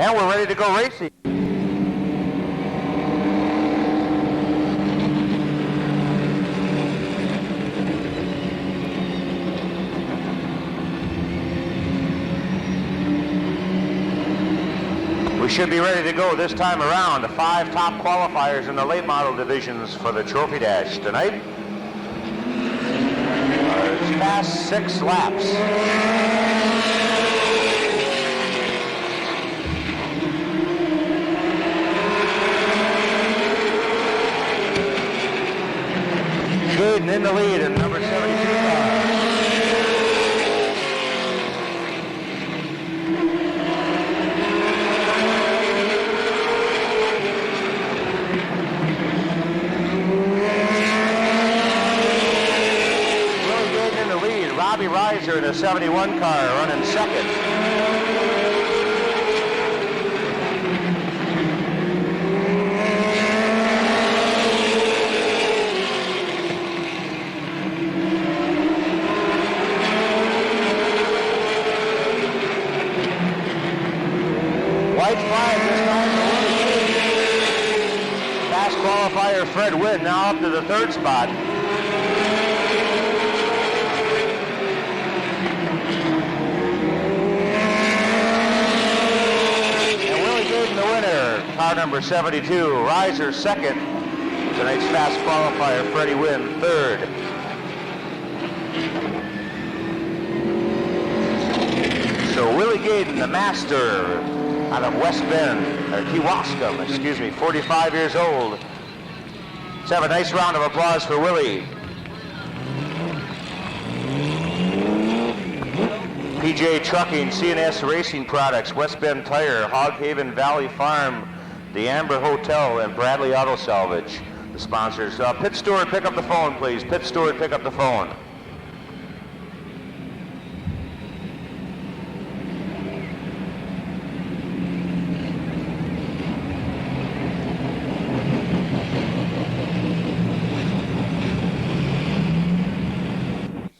And we're ready to go racing. We should be ready to go this time around. The 5 top qualifiers in the late model divisions for the Trophy Dash tonight. It's past 6 laps. Goeden in the lead in number 72 car. Riser in the 71 car running second. White flag this time. Fast qualifier Fred Wynn now up to the 3rd spot. Car number 72, Riser second. Tonight's fast qualifier, Freddie Wynn, 3rd. So Willie Goeden, the master, out of West Bend, or Kewaskum, excuse me, 45 years old. Let's have a nice round of applause for Willie. PJ Trucking, CNS Racing Products, West Bend Tire, Hog Haven Valley Farm, the Amber Hotel, and Bradley Auto Salvage, the sponsors. Pit Steward, pick up the phone, please. Pit Steward, pick up the phone.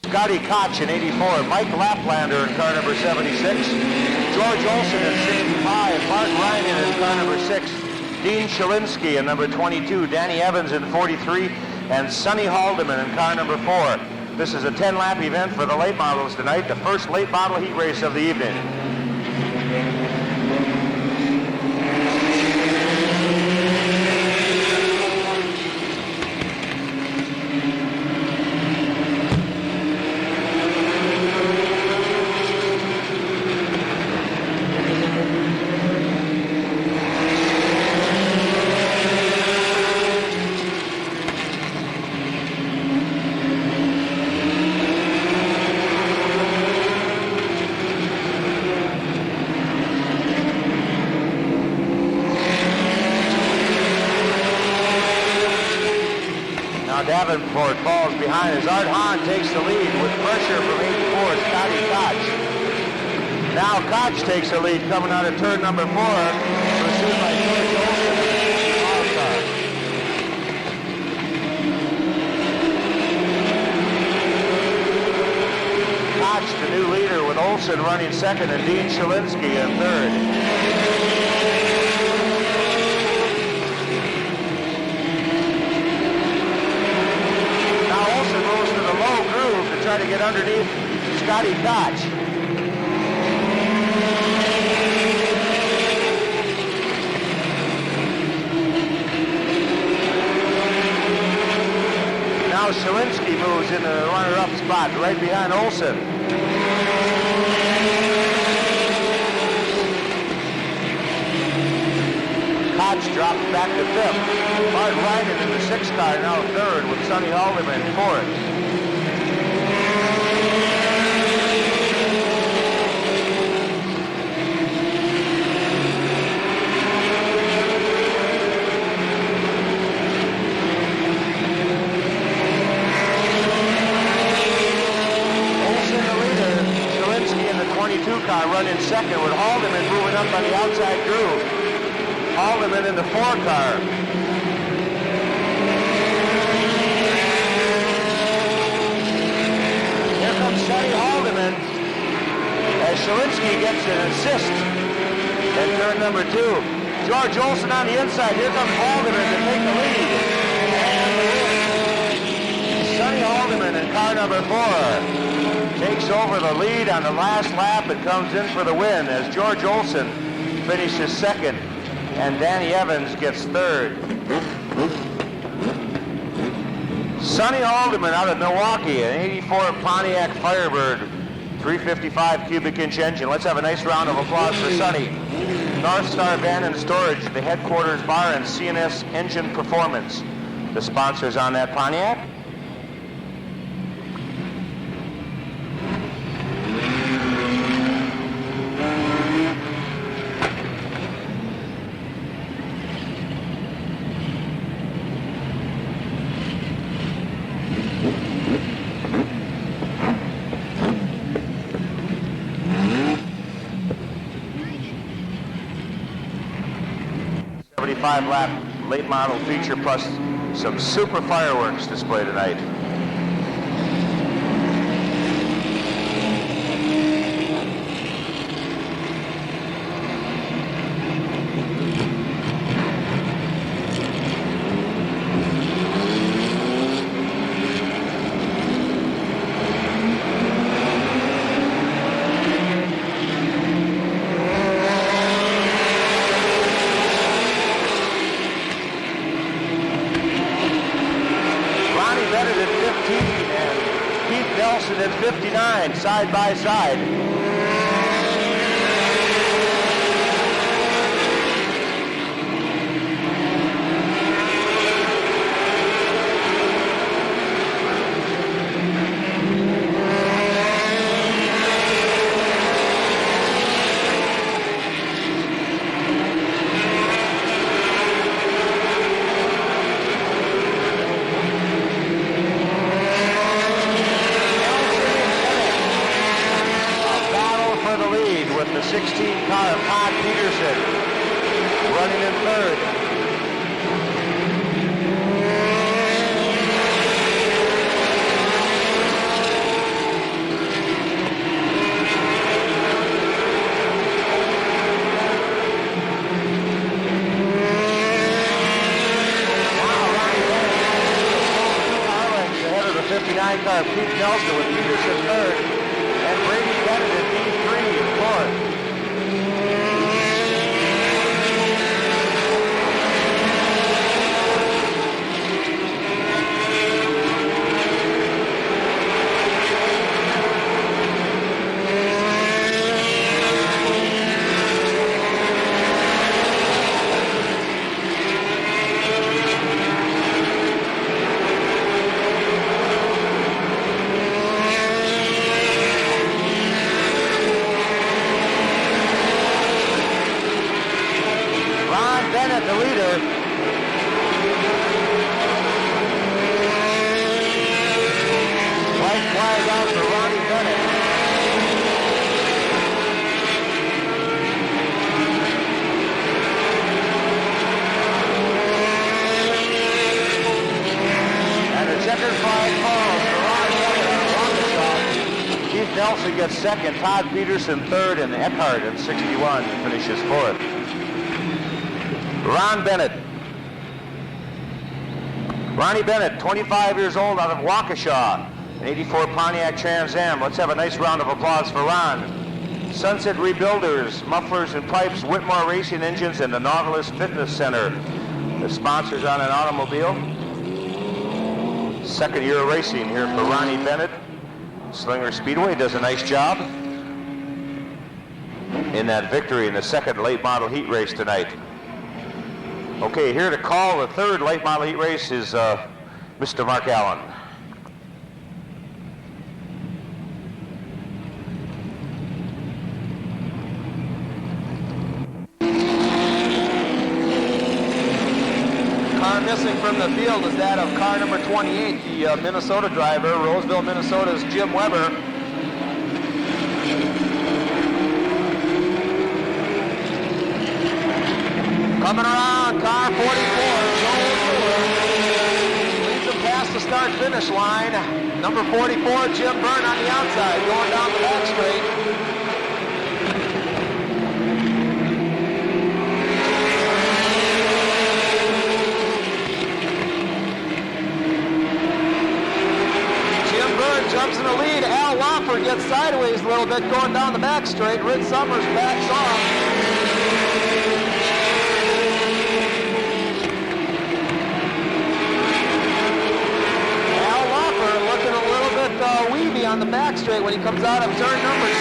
Scotty Koch in 84, Mike Laplander in car number 76, George Olson in 65, Mark Ryan in car number 6, Dean Shalinsky in number 22, Danny Evans in 43, and Sonny Haldeman in car number 4. This is a 10-lap event for the late models tonight, the first late model heat race of the evening. Davenport falls behind as Art Hahn takes the lead with pressure from 84, Scotty Koch. Now Koch takes the lead coming out of turn number 4, pursued by George Olson in the small car. Koch, the new leader, with Olson running second and Dean Shalinsky in 3rd. Try to get underneath Scotty Koch. Now Shalinsky moves in the runner-up spot right behind Olson. Koch drops back to 5th. Bart Ryden in the 6th car, now 3rd, with Sonny Alderman 4th. Car running second with Haldeman moving up on the outside groove. Haldeman in the 4 car. Here comes Sonny Haldeman as Shalinsky gets an assist in turn number 2. George Olson on the inside. Here comes Alderman to take the lead. And the win. Sonny Alderman in car number 4 takes over the lead on the last lap and comes in for the win as George Olson finishes second and Danny Evans gets third. Sonny Alderman out of Milwaukee, an 84 Pontiac Firebird, 355 cubic inch engine. Let's have a nice round of applause for Sonny. North Star Van and Storage, the headquarters bar, and CNS Engine Performance, the sponsors on that Pontiac. Five-lap late model feature plus some super fireworks display tonight. At 59, side by side. The 16 car, Todd Peterson, running in third. Ahead of the 59 car, Pete Nelson with Peterson third, and Brady Bennet at B3 in fourth. Bennet, the leader. White flag out for Ronnie Bennet. And the checkered flag falls for Ronnie Bennet on the Keith Nelson gets second, Todd Peterson third, and Eckhart at 61 finishes fourth. Ron Bennet. Ronnie Bennet, 25 years old, out of Waukesha, an 84 Pontiac Trans Am. Let's have a nice round of applause for Ron. Sunset Rebuilders, Mufflers and Pipes, Whitmore Racing Engines, and the Nautilus Fitness Center, the sponsors on an automobile. Second year of racing here for Ronnie Bennet. Slinger Speedway does a nice job in that victory in the second late model heat race tonight. Okay, here to call the third late model heat race is Mr. Mark Allen. Car missing from the field is that of car number 28, the Minnesota driver, Roseville, Minnesota's Jim Weber. Coming around, car 44, leads him past the start-finish line. Number 44, Jim Byrn on the outside, going down the back straight. comes in the lead. Al Loffer gets sideways a little bit going down the back straight. Ritz Summers backs off. Al Loffer looking a little bit weavy on the back straight when he comes out of turn number 2.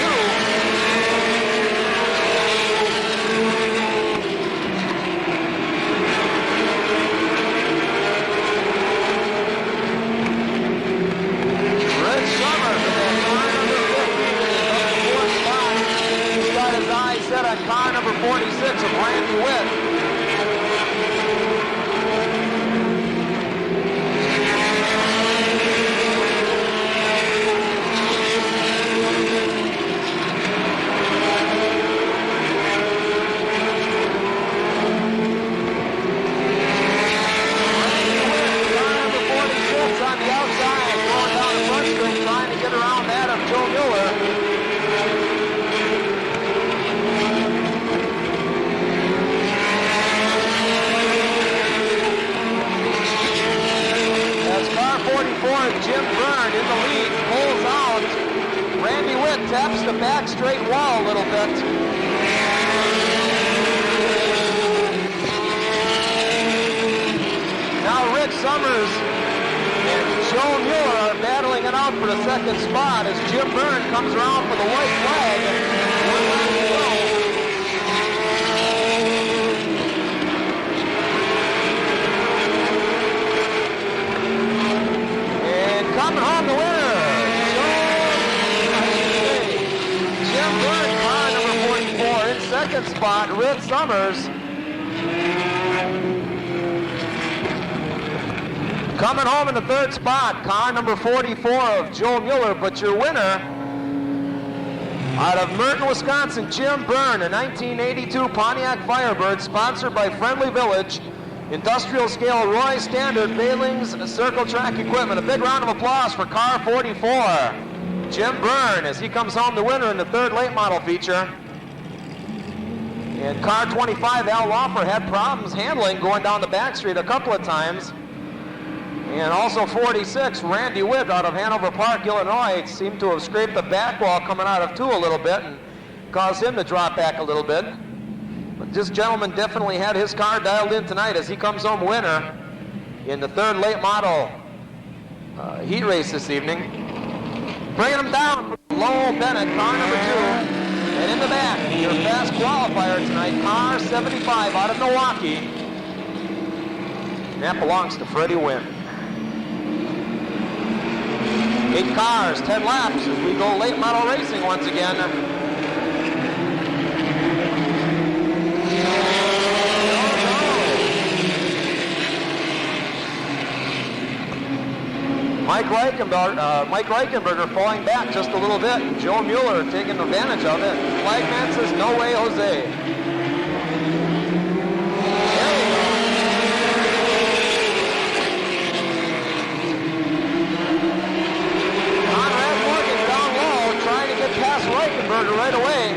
Set on car number 46 of Randy Witt. On the outside, going down the front straight, trying to get around that of Joe Mueller. Jim Byrn in the lead, pulls out. Randy Witt taps the back straight wall a little bit. Now Rich Summers and Joe Mueller are battling it out for the second spot as Jim Byrn comes around for the white flag. Coming home the winner, Jim Byrn, car number 44. In second spot, Ritz Summers. Coming home in the third spot, car number 44 of Joe Mueller. But your winner, out of Merton, Wisconsin, Jim Byrn, a 1982 Pontiac Firebird, sponsored by Friendly Village. Industrial scale Roy Standard Bailings Circle Track Equipment. A big round of applause for car 44. Jim Byrn as he comes home the winner in the third late model feature. And car 25, Al Loffer, had problems handling going down the back street a couple of times. And also 46, Randy Witt out of Hanover Park, Illinois, seemed to have scraped the back wall coming out of 2 a little bit and caused him to drop back a little bit. But this gentleman definitely had his car dialed in tonight as he comes home winner in the third late model heat race this evening. Bringing him down, Lowell Bennet, car number 2. And in the back, your fast qualifier tonight, car 75 out of Milwaukee. And that belongs to Freddie Wynn. 8 cars, 10 laps as we go late model racing once again. Mike Rikenburger falling back just a little bit. Joe Mueller taking advantage of it. Flagman says, no way, Jose. Conrad Morgan down low, trying to get past Rikenburger right away.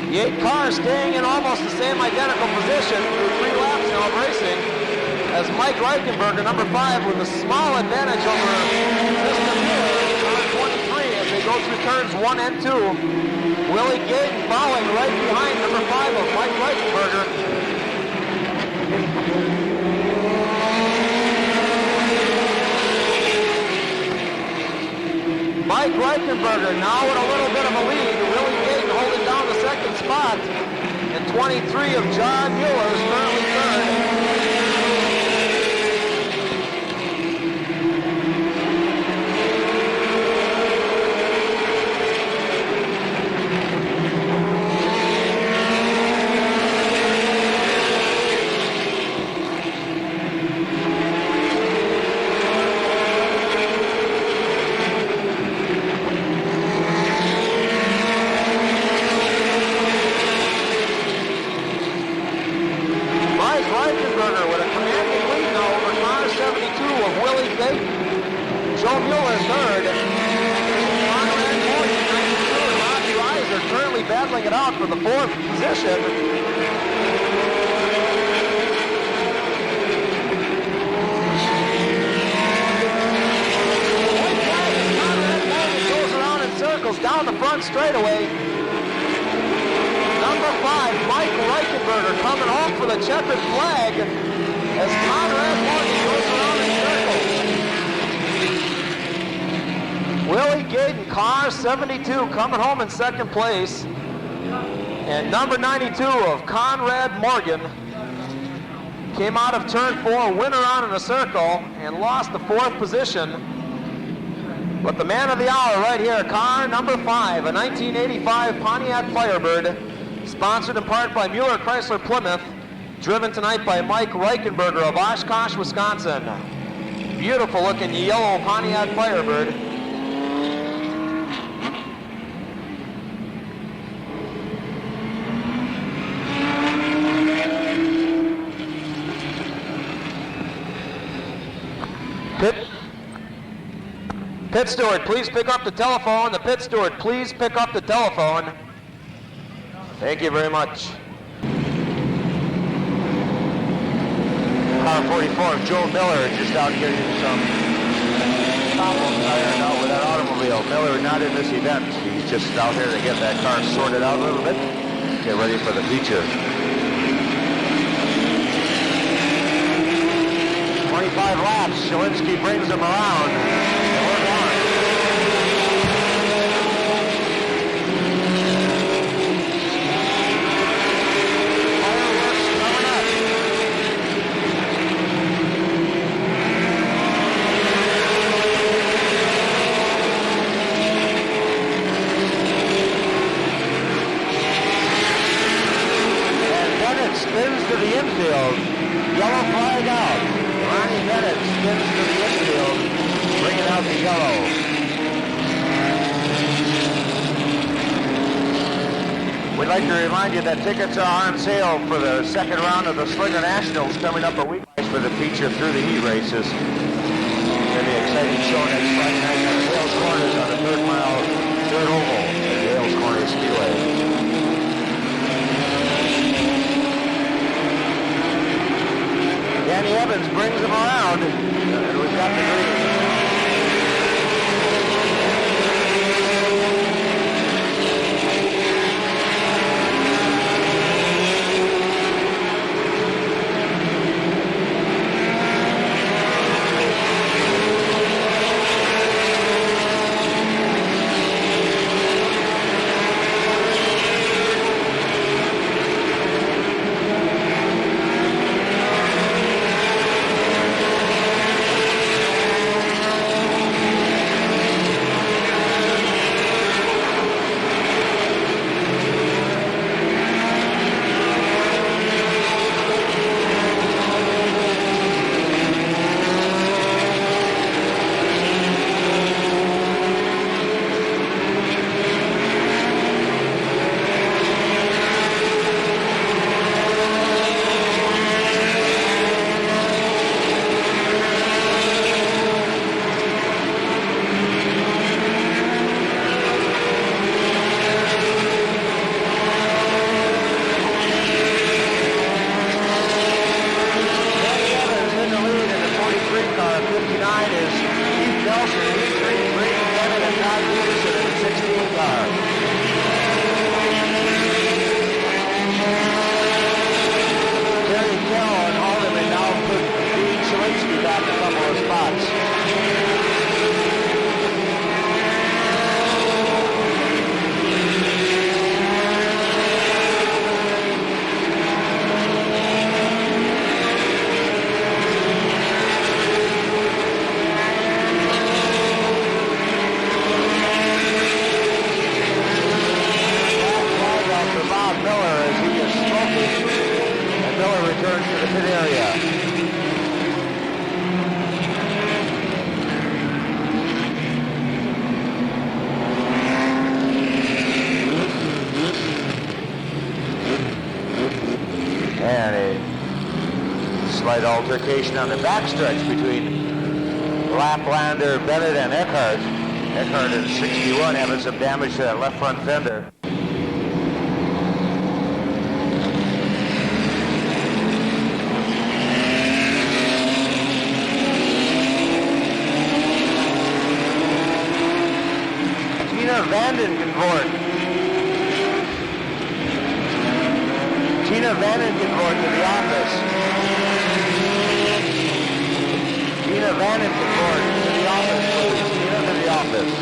The 8 cars staying in almost the same identical position through 3 laps now of racing as Mike Rikenburger, number 5, with a small advantage over System Miller, car 23 as they go through turns 1 and 2. Willie Goeden following right behind number 5 of Mike Rikenburger. Mike Rikenburger now with a little bit of a lead. Willie Goeden holding down the second spot. And 23 of John Mueller is currently third. the 4th position. Circles down the front straightaway. Number 5, Mike Rikenburger, coming home for the checkered flag as Conrad Morgan goes around in circles. Willie Goeden, car 72, coming home in 2nd place. And number 92 of Conrad Morgan came out of turn 4, went around in a circle, and lost the 4th position. But the man of the hour right here, car number 5, a 1985 Pontiac Firebird, sponsored in part by Mueller Chrysler Plymouth, driven tonight by Mike Rikenburger of Oshkosh, Wisconsin. Beautiful looking yellow Pontiac Firebird. Pit steward, please pick up the telephone. The pit steward, please pick up the telephone. Thank you very much. Car 44, Joe Miller, just out getting some problems ironed out with that automobile. Miller not in this event. He's just out here to get that car sorted out a little bit. Get ready for the feature. 25 laps. Schilinski brings him around. And we're gone. Fireworks coming up. And Bennet spins to the infield. Yellow flag out. Bennet spins to the infield, bringing out the yellow. We'd like to remind you that tickets are on sale for the 2nd round of the Slinger Nationals coming up a week for the feature through the heat races. It's going to be an exciting show next Friday night at Hales Corners on the 3rd oval at Hales Corners Speedway. Danny Evans brings him around, and we've got the green. Altercation on the backstretch between Laplander, Bennet, and Eckhart. Eckhart in 61 having some damage to that left front fender. Vandengenvoort. Tina Vandengenvoort to the office. Tina Vandengenvoort to the office, please. Tina to the office.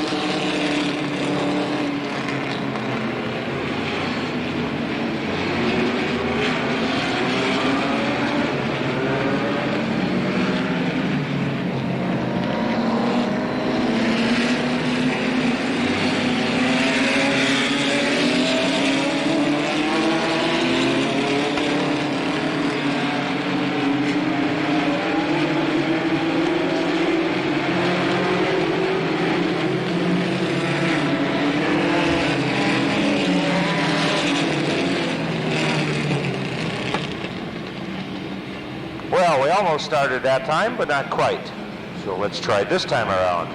Well, we almost started that time, but not quite. So let's try this time around.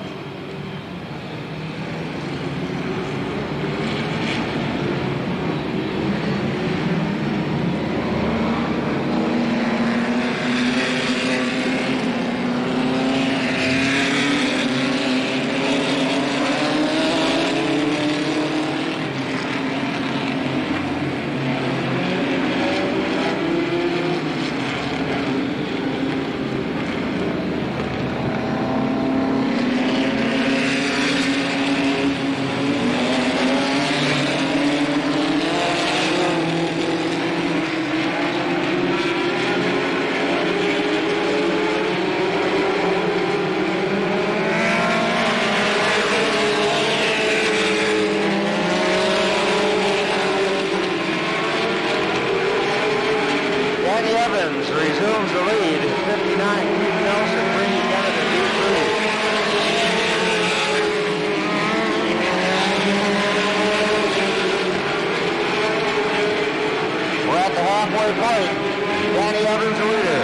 Resumes the lead. 59, Keith Nelson bringing Bennet to V3. We're at the halfway point. Danny Evans the leader.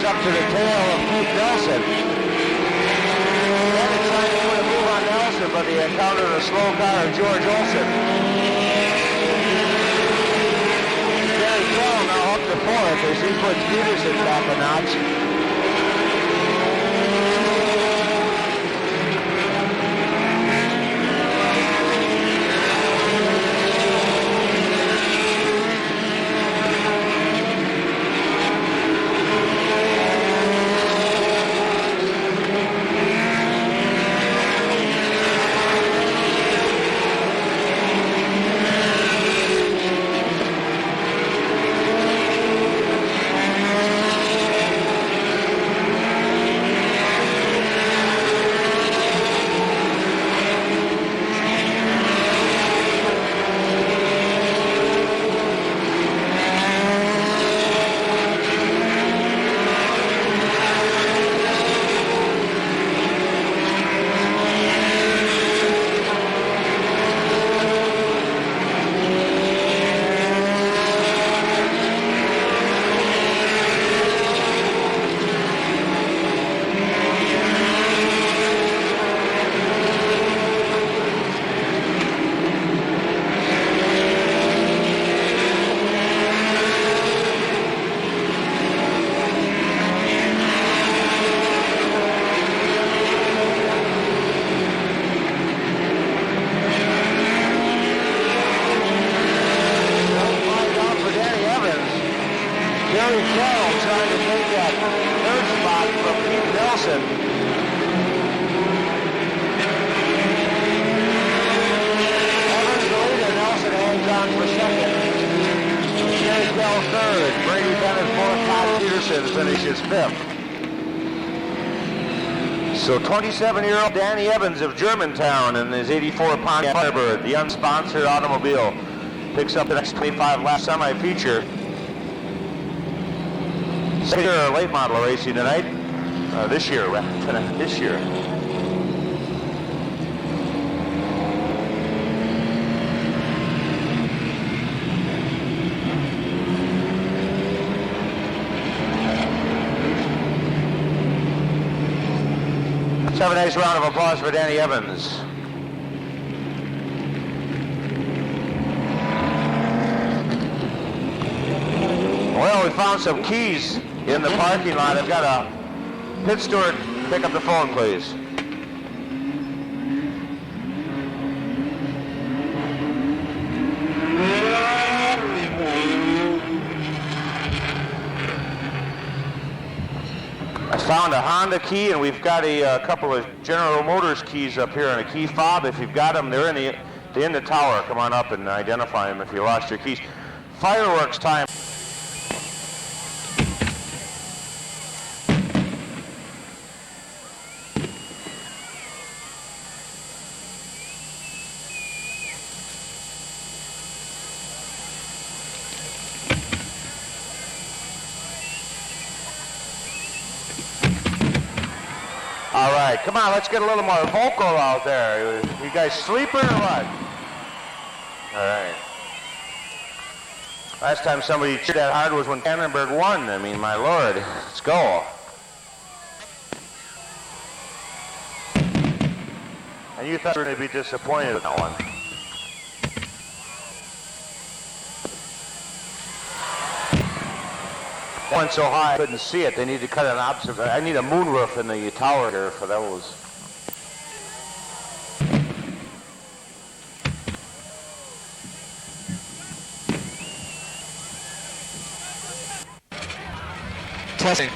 Up to the tail of Keith Nelson. Bennet trying to put a move on Nelson, but he encountered a slow car of George Olson. Jerry Kell now up to fourth as he puts Peterson back a notch. Finishes fifth. So 27-year-old Danny Evans of Germantown in his 84 Pontiac Firebird, the unsponsored automobile, picks up the next 25 lap semi-feature. Slinger, late model racing tonight. This year. 7 nice round of applause for Danny Evans. Well, we found some keys in the parking lot. I've got a pit steward. Pick up the phone, please. I found a Honda key, and we've got a couple of General Motors keys up here and a key fob. If you've got them, they're in the tower. Come on up and identify them if you lost your keys. Fireworks time. All right, come on, let's get a little more vocal out there. You guys sleeping or what? All right. Last time somebody cheered that hard was when Rikenburger won. I mean, my Lord, let's go. And you thought you were going to be disappointed in that one. Went so high I couldn't see it. They need to cut an observation. I need a moonroof in the tower here for those. Testing.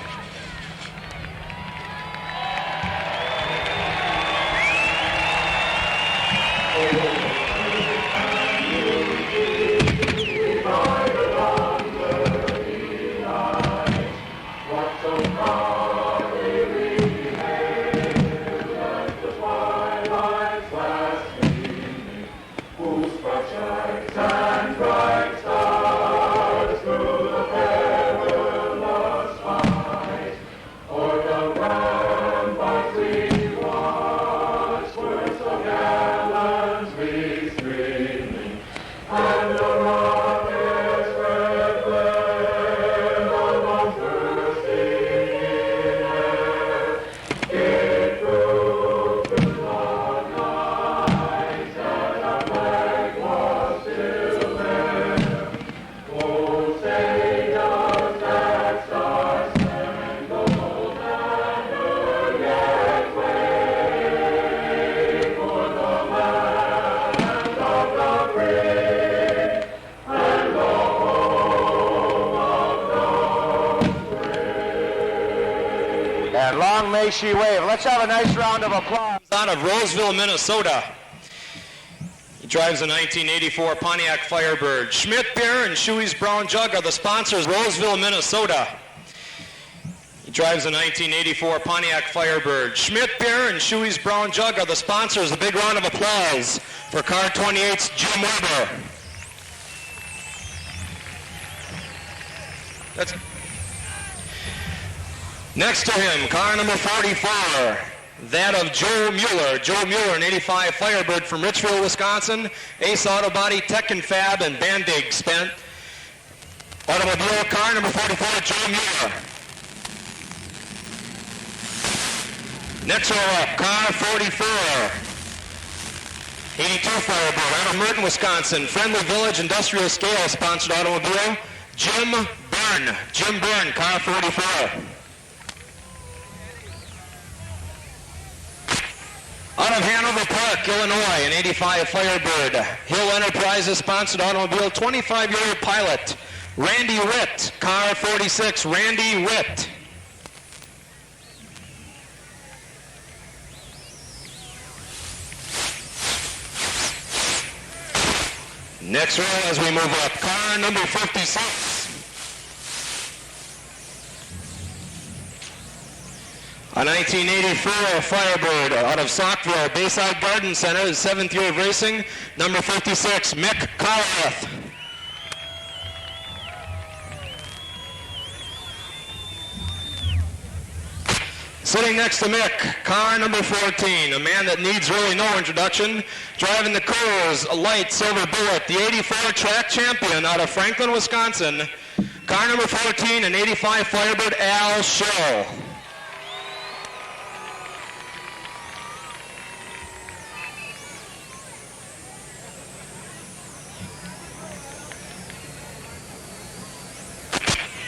And long may she wave. Let's have a nice round of applause. Out of Roseville, Minnesota. He drives a 1984 Pontiac Firebird. Schmidt Beer and Shuey's Brown Jug are the sponsors. Roseville, Minnesota. He drives a 1984 Pontiac Firebird. Schmidt Beer and Shuey's Brown Jug are the sponsors. A big round of applause for car 28's Jim Weber. Next to him, car number 44, that of Joe Mueller. Joe Mueller, an 85 Firebird from Richfield, Wisconsin. Ace Auto Body, Tech and Fab, and Bandig spent. Automobile car number 44, Joe Mueller. Next row up, car 44, 82 Firebird, out of Merton, Wisconsin. Friendly Village Industrial Scale sponsored automobile, Jim Byrn. Jim Byrn, car 44. Out of Hanover Park, Illinois, an 85 Firebird. Hill Enterprises sponsored automobile, 25-year-old pilot, Randy Witt, car 46, Randy Witt. Next row as we move up, car number 56. A 1984 Firebird out of Saukville, Bayside Garden Center, his 7th year of racing, number 56, Mick Collarth. Sitting next to Mick, car number 14, a man that needs really no introduction, driving the Coors Light Silver Bullet, the 84 track champion out of Franklin, Wisconsin. Car number 14, an 85 Firebird, Al Schill.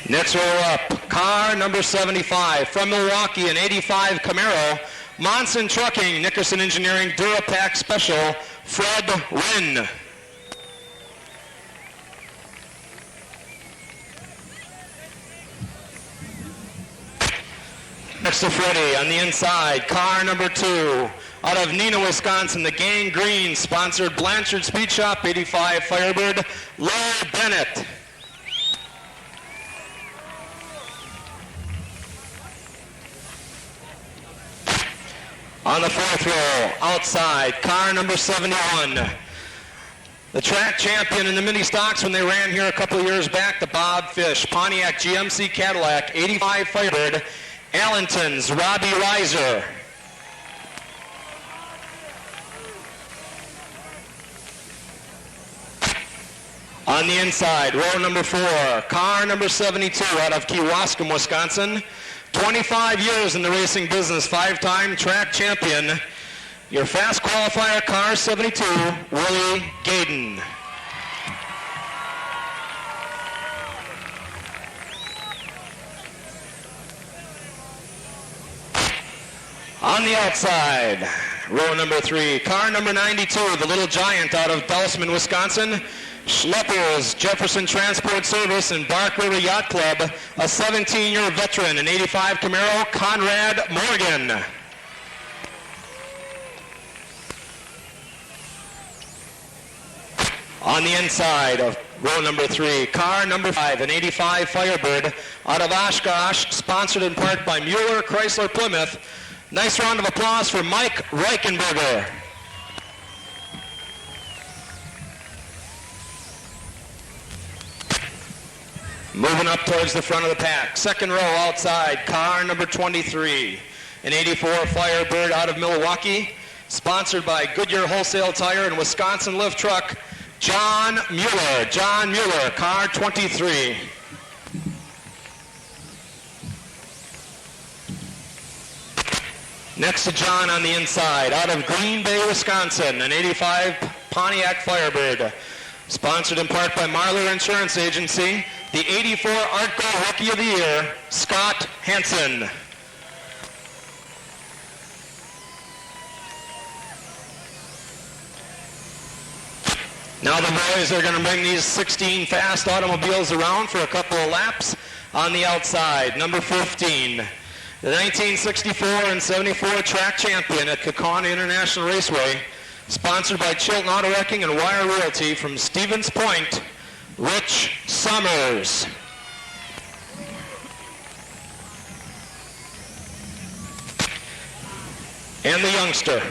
Next row up, car number 75, from Milwaukee, an 85 Camaro, Monson Trucking, Nickerson Engineering, Durapack Special, Fred Wynn. Next to Freddie on the inside, car number 2, out of Neenah, Wisconsin, the Gang Green, sponsored Blanchard Speed Shop, 85 Firebird, Lowell Bennet. On the fourth row, outside, car number 71. The track champion in the mini stocks when they ran here a couple of years back, the Bob Fish, Pontiac GMC Cadillac, 85 Firebird, Allenton's Robbie Reiser. On the inside, row number 4, car number 72 out of Kewaskum, Wisconsin. 25 years in the racing business, 5-time track champion. Your fast qualifier, car 72, Willie Goeden. On the outside, row number 3, car number 92, the Little Giant out of Belsman, Wisconsin. Schleppers, Jefferson Transport Service and Bark River Yacht Club, a 17-year veteran, an 85 Camaro, Conrad Morgan. On the inside of row number 3, car number 5, an 85 Firebird out of Oshkosh, sponsored in part by Mueller Chrysler Plymouth. Nice round of applause for Mike Rikenburger. Moving up towards the front of the pack. Second row outside, car number 23, an 84 Firebird out of Milwaukee, sponsored by Goodyear Wholesale Tire and Wisconsin Lift Truck, John Mueller. John Mueller, car 23. Next to John on the inside, out of Green Bay, Wisconsin, an 85 Pontiac Firebird, sponsored in part by Marler Insurance Agency, the 84 Artco Rookie of the Year, Scott Hansen. Now the boys are going to bring these 16 fast automobiles around for a couple of laps on the outside. Number 15, the 1964 and 74 track champion at Kaukauna International Raceway, sponsored by Chilton Auto Wrecking and Wire Realty from Stevens Point, Rich Summers. And the youngster,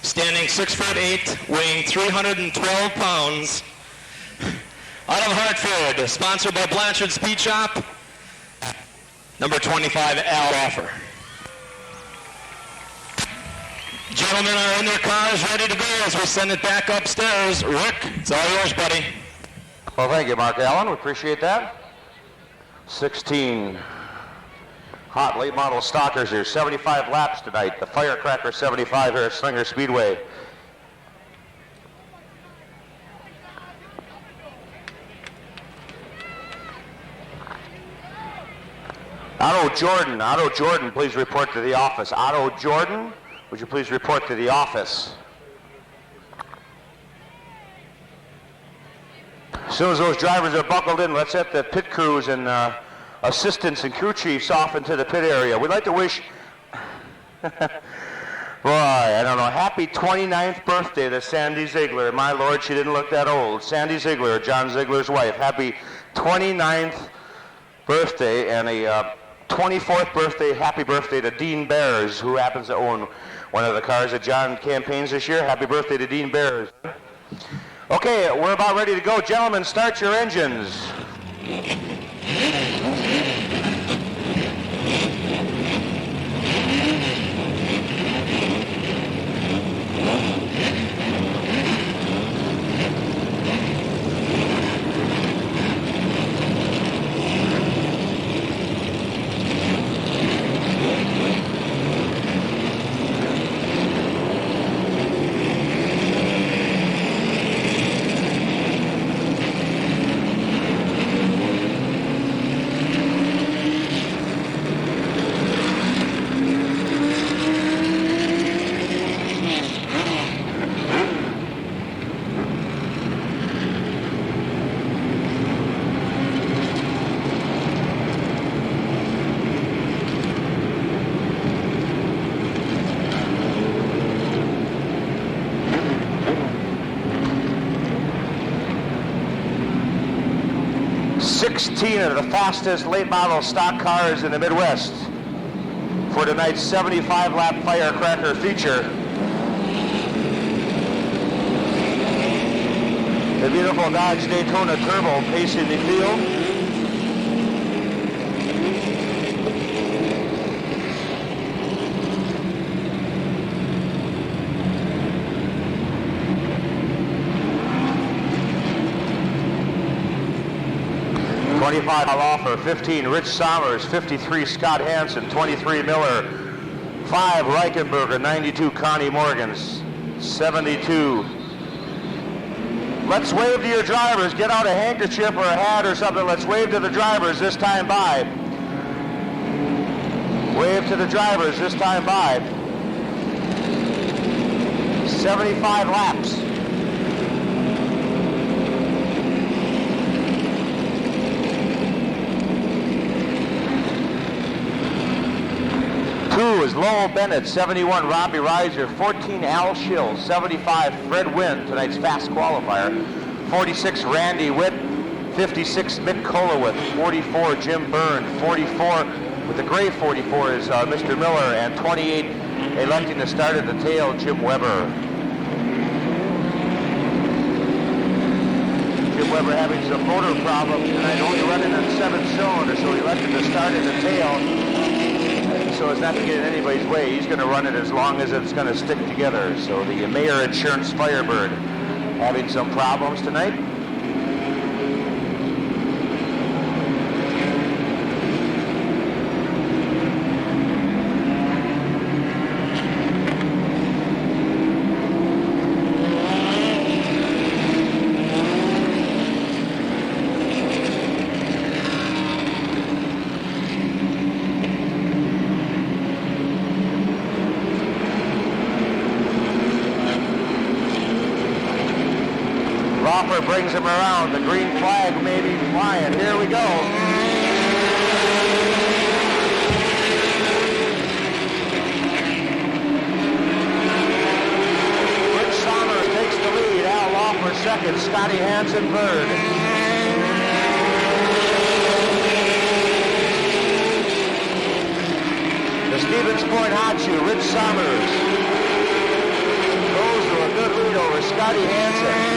standing 6'8", weighing 312 pounds, out of Hartford, sponsored by Blanchard Speed Shop, number 25, Al Offer. Gentlemen are in their cars ready to go as we send it back upstairs. Rick, it's all yours, buddy. Well, thank you, Mark Allen. We appreciate that. 16 hot late model stockers here. 75 laps tonight. The Firecracker 75 here at Slinger Speedway. Otto Jordan, please report to the office. Otto Jordan, would you please report to the office? As soon as those drivers are buckled in, let's get the pit crews and assistants and crew chiefs off into the pit area. We'd like to wish, boy, I don't know, happy 29th birthday to Sandy Ziegler. My Lord, she didn't look that old. Sandy Ziegler, John Ziegler's wife. Happy 29th birthday, and a 24th birthday, happy birthday to Dean Bears, who happens to own one of the cars that John campaigns this year. Happy birthday to Dean Bears. Okay, we're about ready to go. Gentlemen, start your engines. 16 of the fastest late model stock cars in the Midwest for tonight's 75-lap firecracker feature. The beautiful Dodge Daytona Turbo pacing the field. $25 offer, 15 Rich Sommers, 53 Scott Hansen, 23 Miller, 5 Rikenburger, 92 Connie Morgans, 72. Let's wave to your drivers. Get out a handkerchief or a hat or something. Let's wave to the drivers this time by. Wave to the drivers this time by. 75 laps. Two is Lowell Bennet, 71 Robbie Reiser, 14 Al Schill, 75 Fred Wynn, tonight's fast qualifier, 46 Randy Witt, 56 Mick Kolowitz, 44 Jim Byrn, 44 with the gray 44 is Mr. Miller, and 28 electing to start at the tail, Jim Weber. Jim Weber having some motor problems tonight, only running on 7-cylinder, so he elected to start at the tail. So as not to get in anybody's way, he's going to run it as long as it's going to stick together. So the Mayer Insurance Firebird having some problems tonight. Brings him around. The green flag may be flying. Here we go. Rich Sommers takes the lead. Al Lawfer second. Scotty Hansen third. The Stevens Point Hot Shoe. Rich Sommers goes to a good lead over Scotty Hansen.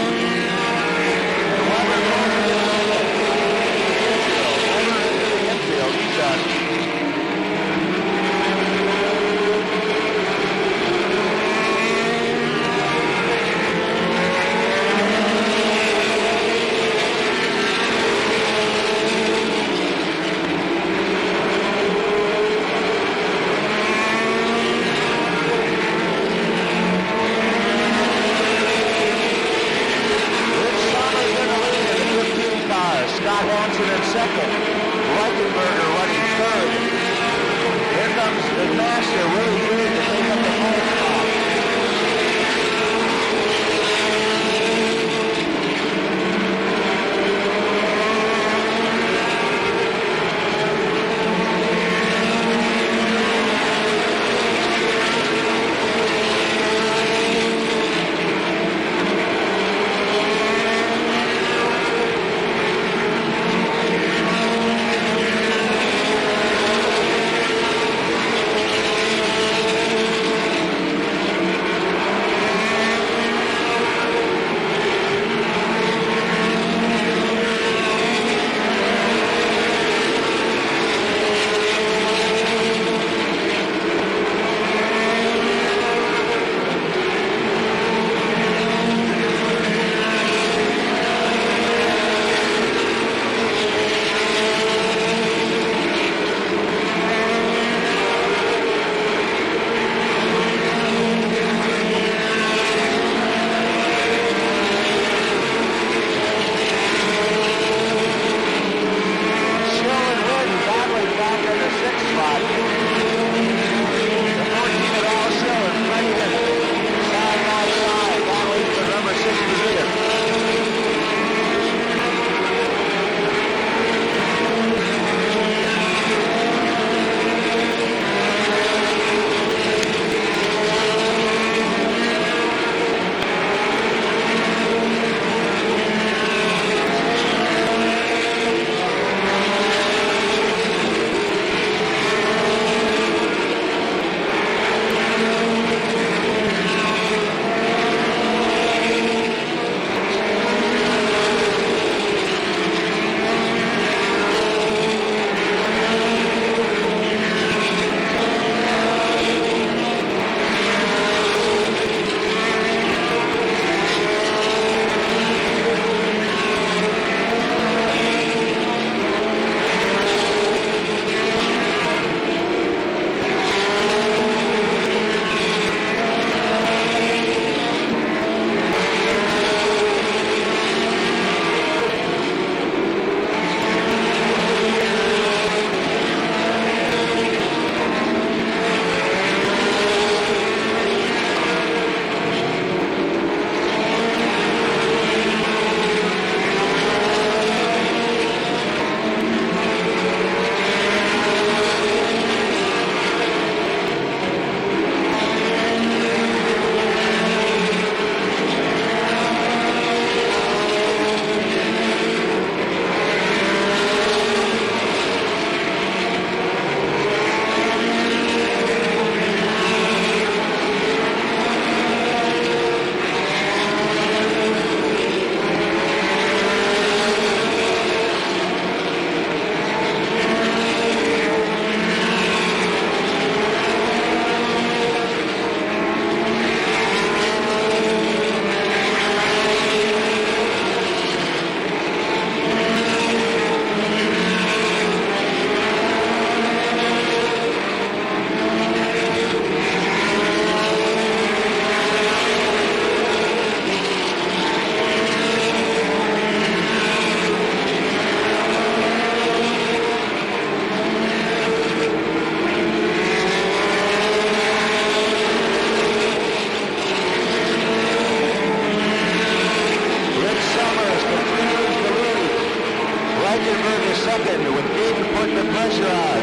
second with Goeden putting the pressure on.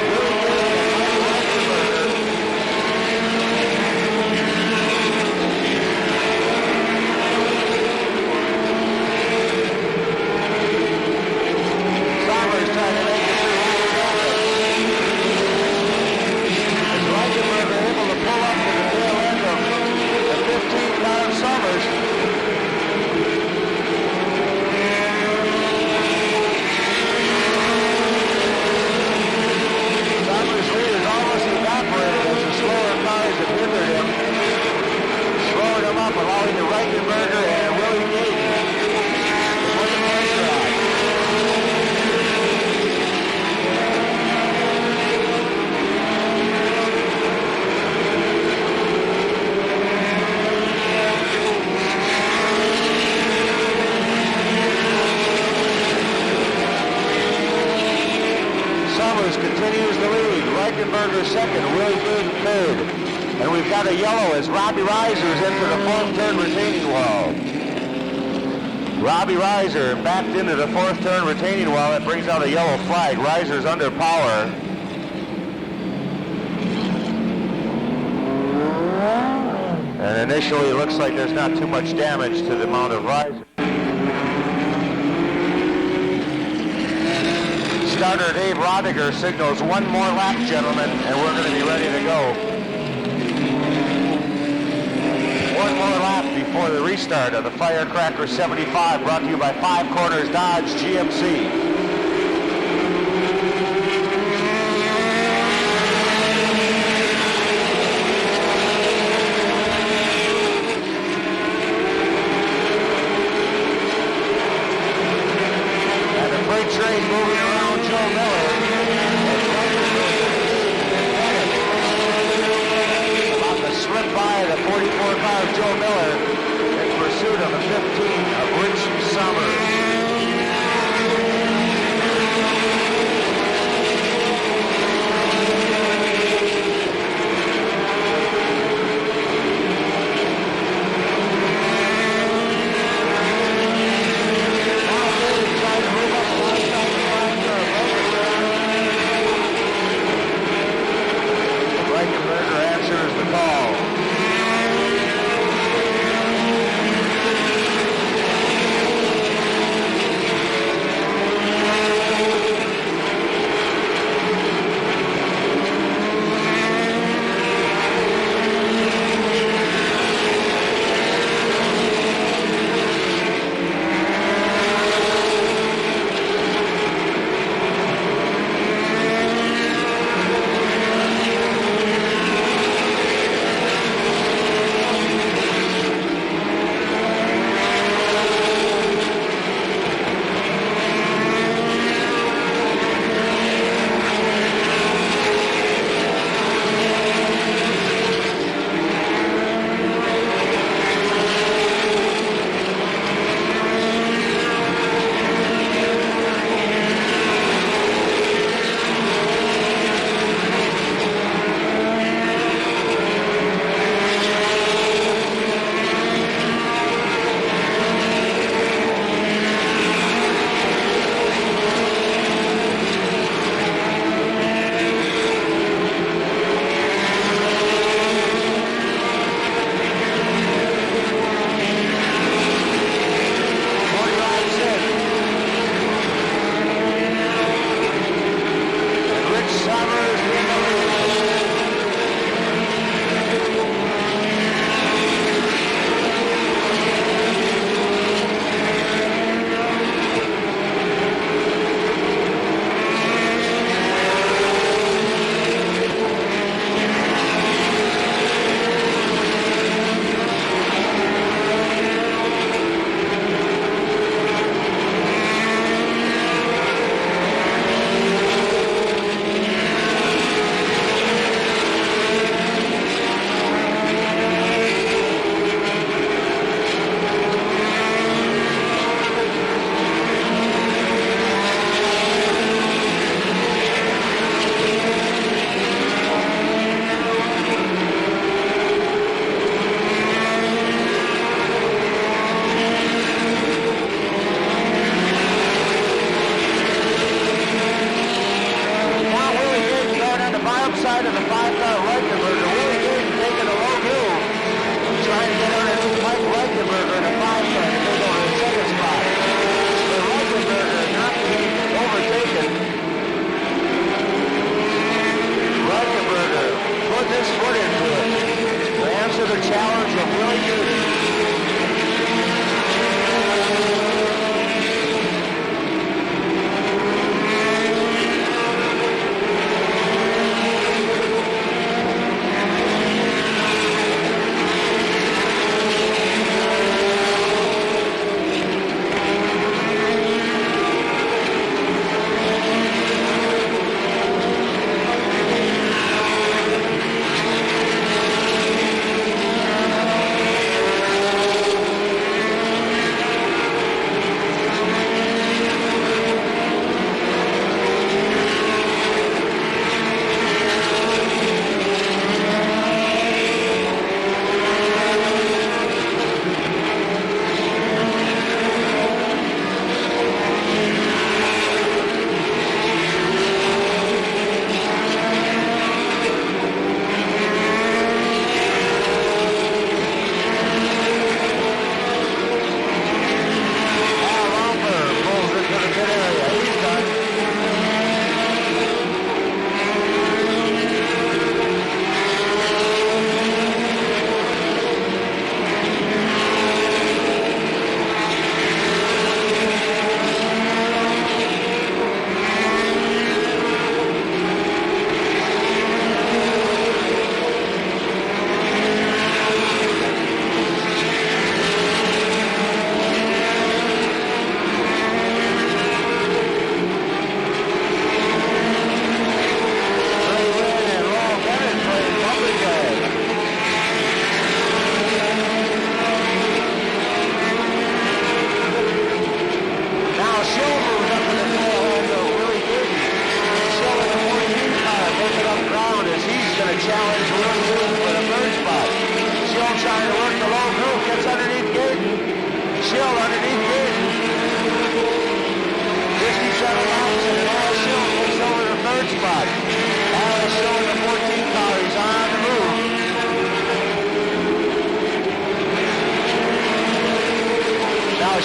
Willie Goeden and Mike Rikenburger. Sommers trying to make it through high traffic. Is Rikenburger able to pull up to the tail end of the 15 car of Sommers? Sommers' lead is almost evaporated as the slower cars have hindered him, slowing him up, allowing the Rikenburger and Willie Goeden to put the pressure on. Summers continues the lead. Rikenburger second, Willie Goeden third. And we've got a yellow as Robbie Reiser's into the fourth turn retaining wall. Robbie Reiser backed into the fourth turn retaining wall. That brings out a yellow flag. Reiser's under power. And initially it looks like there's not too much damage to the mount of Reiser. Starter Dave Rodiger signals one more lap, gentlemen, and we're going to be ready to go. One more lap before the restart of the Firecracker 75, brought to you by Five Corners Dodge GMC. And the freight train moving around Joe Miller. About to slip by the 44 car of Joe Miller in pursuit of the 15 of Rich Summers.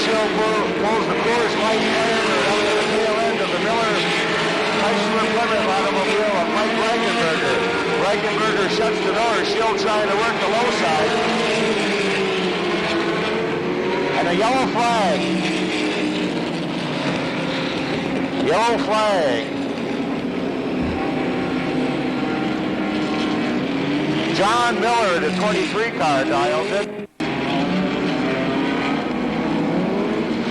Schill pulls the Coors Light Firebird up to the tail end of the Miller Chrysler Plymouth automobile of Mike Rikenburger. Rikenburger shuts the door. Schill trying to work the low side. And a yellow flag. Yellow flag. John Miller, the 23 car, dials it.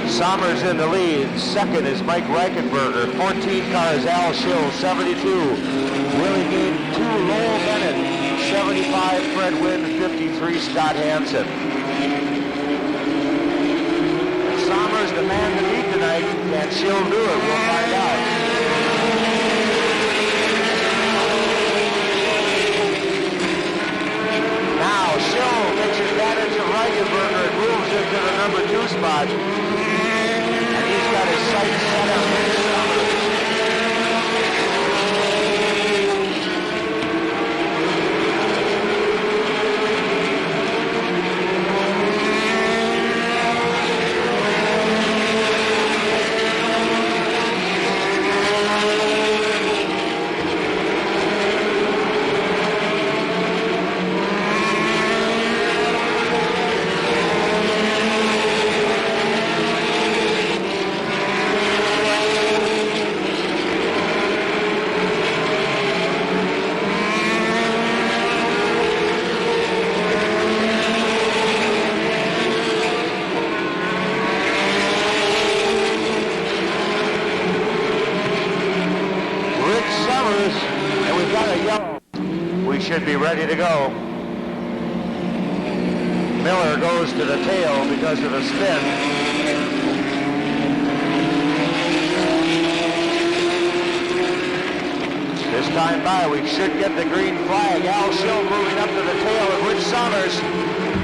Sommers in the lead. Second is Mike Rikenburger. 14 cars, Al Schill, 72. Willie Goeden, 2, Lowell Bennet, 75, Fred Wynn, 53, Scott Hansen. Sommers, the man to beat tonight. Can Schill do it? We'll find out. Now, Schill takes advantage of Rikenburger and moves into the number 2 spot. And he's got his sights set on Sommers. And we've got a yellow. We should be ready to go. Miller goes to the tail because of the spin. This time by, we should get the green flag. Al Schill moving up to the tail of Rich Sommers.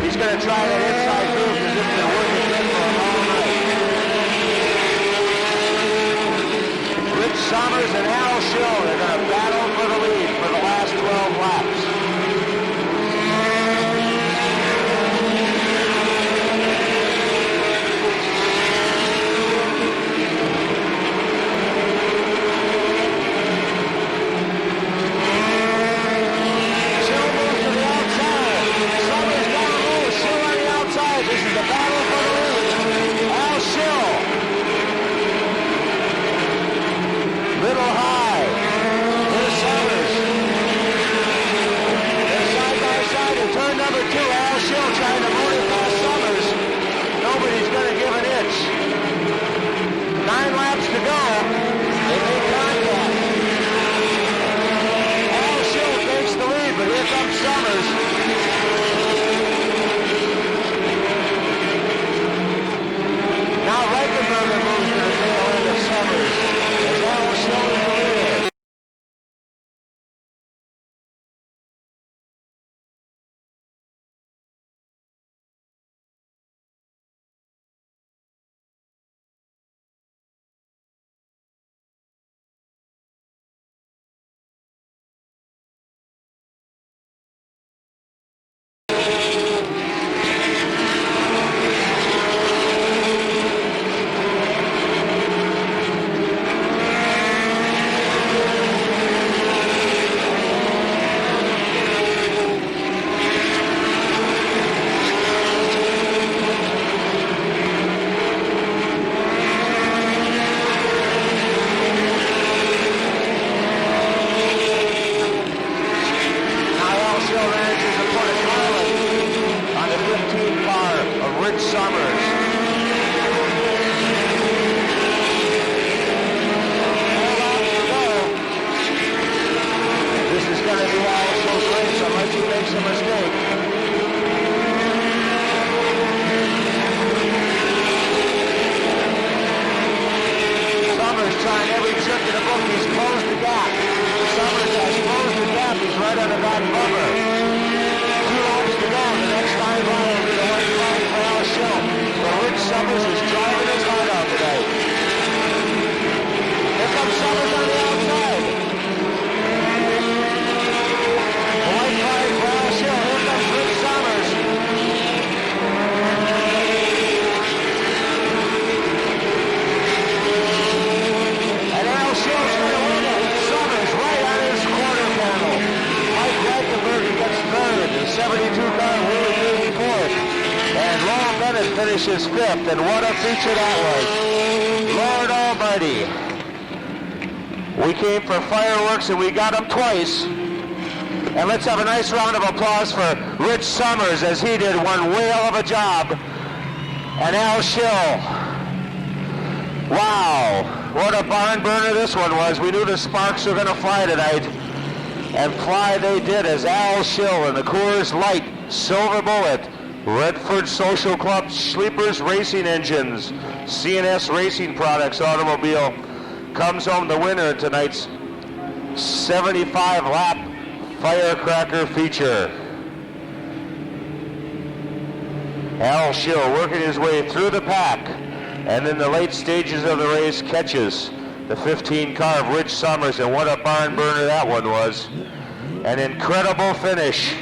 He's going to try that inside move because it's been working good for a long night. Rich Sommers and Al Schill, they're going to battle for the lead for the last 12 laps. Schill moves to the outside. Sommers down low. Schill on the outside. This is the battle for the lead. Al Schill. Little high. Here's Sommers. They're side by side in turn number 2. Al Schill trying to move it past Sommers. Nobody's going to give an inch. 9 laps to go. They make contact. Al Schill takes the lead, but here comes Sommers. Now Rikenburger moves to the tail end of Sommers. As Al Schill is the leader. finishes 5th, and what a feature that was. Lord almighty. We came for fireworks and we got them twice. And let's have a nice round of applause for Rich Summers as he did one whale of a job. And Al Schill. Wow, what a barn burner this one was. We knew the sparks were going to fly tonight. And fly they did as Al Schill and the Coors Light Silver Bullet, Redford Social Club Sleepers Racing Engines, CNS Racing Products automobile comes home the winner in tonight's 75-lap firecracker feature. Al Schill working his way through the pack, and in the late stages of the race catches the 15 car of Rich Summers, and what a barn burner that one was. An incredible finish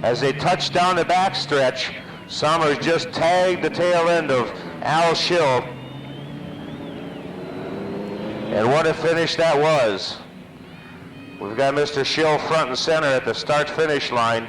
as they touched down the backstretch. Summers just tagged the tail end of Al Schill. And what a finish that was. We've got Mr. Schill front and center at the start-finish line.